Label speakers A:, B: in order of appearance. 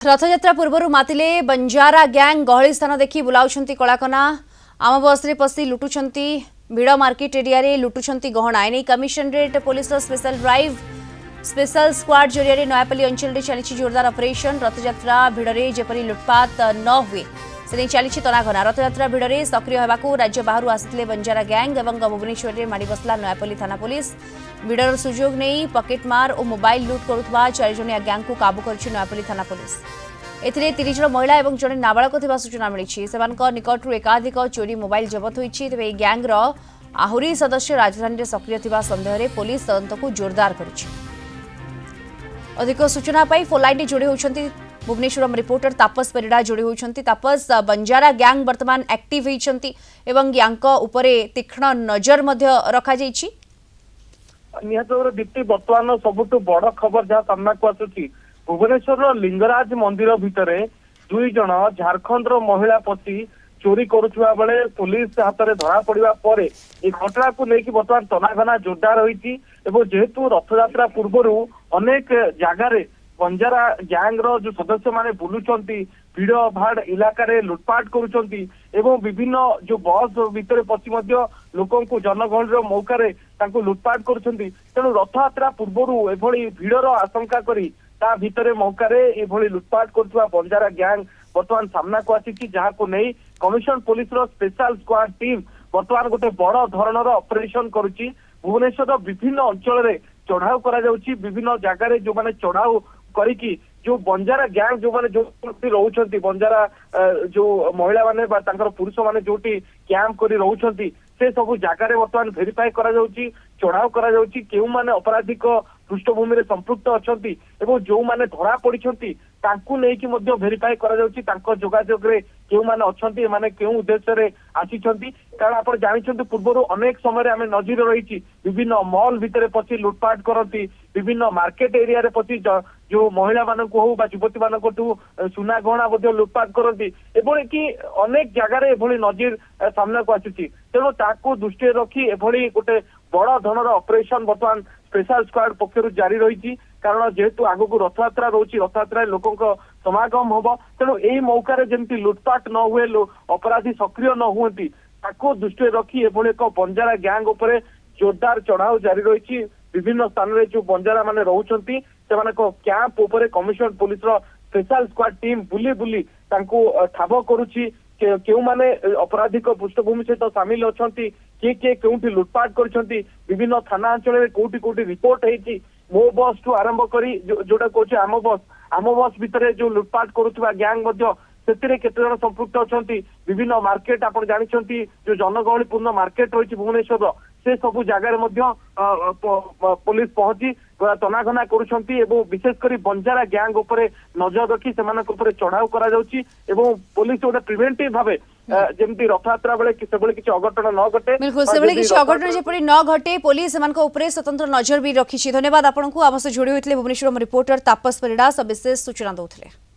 A: रथयात्रा पूर्व मातिले बंजारा गैंग गहली स्थान देखि बुलाउछंती कलाकना आम बस रे पसी लुटुछंती भिड़ मार्केट एरिया रे लुटुछंती गहना एने commissionerate police special drive special squad जरिया नयापल्ली अंचल रे चली जोरदार ऑपरेशन रथयात्रा भिड़ रे जेपरी लुटपाट न हुए से चली तनाघना रथयात्रा भिड़ रे सक्रिय होगाकू राज्य बाहर आसिले बंजारा गैंग और भुवनेश्वर में माड़ी बसला नयापल्ली थाना पुलिस भिड़र सुजोग नहीं पकेटमार और मोबाइल लुट करुवा 4 जणिया गैंग को काबू कर नयापल्ली थाना पुलिस एथिरे 30 जण महिला और जड़े नाबालक थिबा सूचना मिली निकटू एकाधिक चोरी मोबाइल जबत होती तेज यह गैंगर आहुरी सदस्य राजधानी में सक्रिय थिबा संदेह में पुलिस तदंत को जोरदार करिछि। अधिक सूचना पाई फोन लाइन जोड़ी होती भुवनेश्वर रिपोर्टर तापस परिड़ा जोड़ी होती तापस बंजारा गैंग वर्तमान एक्टिव होती तीक्ष्ण नजर रखा जाइछि।
B: निहत दीप्ति बर्तमान सबुठ बड़ खबर जहाँ सामना को आसुची भुवनेश्वर लिंगराज मंदिर भितर 2 जण झारखंड महिला पति चोरी करुवा बेले पुलिस हाथ में धरा पड़ा पर यह घटना को लेकिन बर्तमान तनाघना जोरदार होती जेहेतु रथयात्रा पूर्व अनेक जगार बंजारा गैंग जो सदस्य माने बुलुचंती भीड़ भाड़ इलाका लुटपाट करुचंती एवं विभिन्न जो बस भितर पशि लोकों को जनगहली मौकार लुटपाट करुचंती तेणु रथयात्रा पूर्व एभली भीड़र आशंका करी ता भितर मौकार एभली लुटपाट करुवा बंजारा गैंग बर्तमान सामना को आसी जहाँ को नहीं commission police special squad team बर्तमान गोटे बड़ धरणर ऑपरेशन करुच्ची भुवनेश्वर विभिन्न अंचल में चढ़ाऊ करा जाउची विभिन्न जगार जो माने चढ़ाऊ करिकी जो बंजारा गैंग जो माने जो रहउछंती बंजारा जो महिला माने बा तांकर पुरुष माने जोटी कैंप करी रहउछंती से सब जगार बर्तमान वेरीफाई करा जाउची चढ़ाऊ करा जाउची केउ माने अपराधिक पृष्ठभूमि रे संपृक्त अछंती एवं जो माने धरा पड़िछंती तांकु नेकी मध्य वेरीफाई करा जाउची तांको जोगाजोग रे केउ माने अछंती माने केउ उद्देश्य रे आसीछंती कारण आपण जानिछंती पूर्वरो अनेक समय रे हमें नजर रहिछि विभिन्न मॉल भितरे पछि लुटपाट करंती विभिन्न मार्केट एरिया रे पछि जो महिला मानक हो बा युवती मानक सुना गहना मध्य लुटपाट करंती एभली कि अनेक जगार एभली नजर सामना को आसीछि तेणु ताकू दृष्टि रखी एभली गोटे बड़ धरणर ऑपरेशन बर्तमान स्पेशल स्क्वाड पक्षर जारी रही कारण जेहेतु आगक रथयात्रा रोची रथयात्रा लोकों समागम हम तेणु यही मौके जमी लुटपाट न हुए अपराधी सक्रिय न हुए ताको दृष्टि रखी एभली एक बंजारा गैंग उपर जोरदार चढ़ाऊ जारी रही विभिन्न स्थान में जो बंजारा माने रहउछंती कैंप उपर commission police special squad team बुली बुली ठाब करुची केउ माने अपराधिक पृष्ठभूमि सहित सामिल अछंती किए केउठी लुटपाट करछंती विभिन्न थाना अंचल में कोठी कोठी रिपोर्ट हेची मो बस टू आरंभ करी जोटा कहछे आम बस भितर जो लुटपाट करुवा गैंग मध्य सेतिरे केते जण संपृक्त अछंती विभिन्न मार्केट आपण जानिछंती जो जनगहलीपूर्ण मार्केट रही भुवनेश्वर से सबु जगार मध्य पुलिस पहुंची तनाघना करुछंती एवं विशेषकर बंजारा गैंग उपरे नजर रखी सेमानक उपरे चढ़ाऊ करा जाउची एवं पुलिस गोटे प्रिवेंटिव भावे जेमती रथयात्रा बेले सेबळे किछि अघटन न घटे
A: बिल्कुल सेबळे किछि अघटन जेपरि न घटे पुलिस सेमानक उपरे स्वतंत्र नजर भी रखिछि। धन्यवाद आपनकु आमसे जोडी होइतले भुवनेश्वर रिपोर्टर तापस परिड़ा सब विशेष सूचना दउथले।